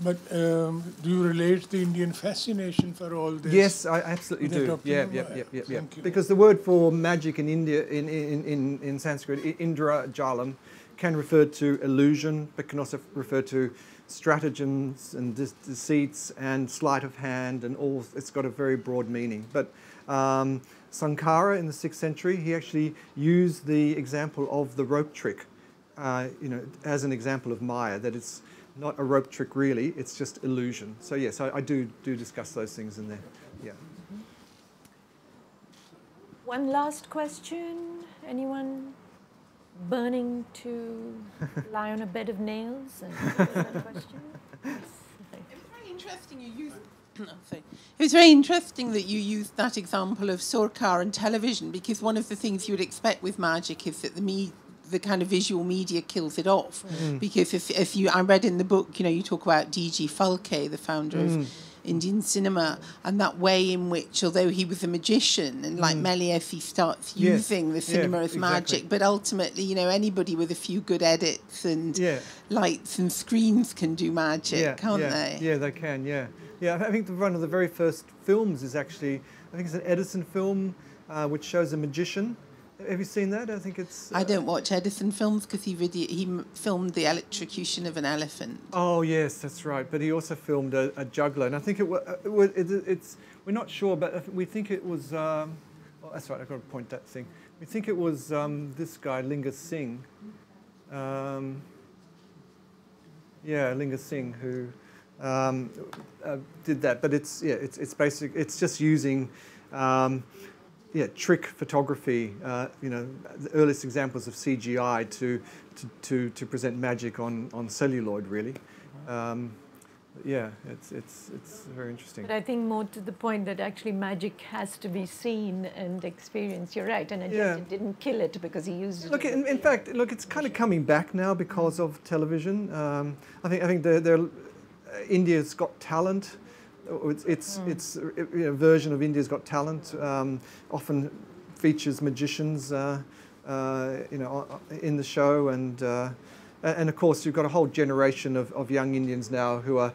But do you relate the Indian fascination for all this? Yes, I absolutely with the do. doctrine Yeah, of yeah, Maya? yeah, yeah, yeah. Thank you. Because the word for magic in India, in Sanskrit, Indra Jalam, can refer to illusion, but can also refer to stratagems and deceits and sleight of hand and all. It's got a very broad meaning. But Sankara in the 6th century, he actually used the example of the rope trick, as an example of Maya, that it's not a rope trick really, it's just illusion. So yes, I do discuss those things in there. Yeah. One last question. Anyone burning to lie on a bed of nails and answer that question? Yes. It was very interesting you used. It was very interesting that you used that example of Sarkar and television, because one of the things you would expect with magic is that the kind of visual media kills it off. Because if I read in the book, you talk about D.G. Falke, the founder of Indian cinema, and that way in which, although he was a magician, and like Méliès, he starts using the cinema as magic, but ultimately, anybody with a few good edits and lights and screens can do magic, can't they? Yeah, they can, yeah. Yeah, I think one of the very first films is actually, I think it's an Edison film, which shows a magician. Have you seen that? I think it's... I don't watch Edison films because he filmed the electrocution of an elephant. Oh, yes, that's right. But he also filmed a juggler. And I think it's... We're not sure, but we think it was... oh, that's right, I've got to point that thing. We think it was this guy, Linga Singh. Linga Singh, who did that. But it's basic. It's just using... trick photography, the earliest examples of CGI to present magic on celluloid, really. It's very interesting. But I think more to the point that actually magic has to be seen and experienced. You're right, and it didn't kill it because he used it. Look, in fact, it's kind of coming back now because of television. I think India's Got Talent. It's a version of India's Got Talent. Often features magicians, in the show, and of course you've got a whole generation of young Indians now who are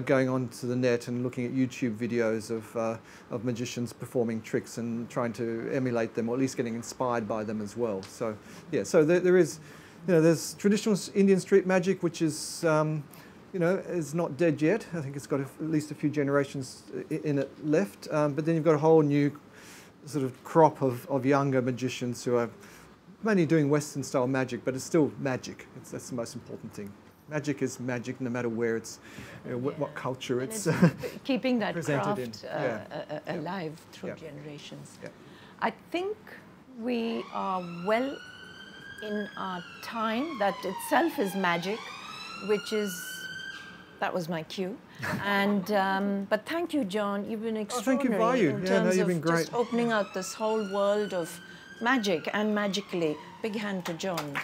going onto the net and looking at YouTube videos of magicians performing tricks and trying to emulate them, or at least getting inspired by them as well. So there is, there's traditional Indian street magic, which is. Is not dead yet. I think it's got at least a few generations in it left. But then you've got a whole new sort of crop of younger magicians who are mainly doing Western-style magic, but it's still magic. That's the most important thing. Magic is magic, no matter where it's, what culture it's keeping that presented craft alive through generations. Yeah. I think we are well in our time. That itself is magic, which is. That was my cue. And but thank you, John. You've been extraordinary in terms you've been of great. just opening out this whole world of magic and magically. Big hand to John.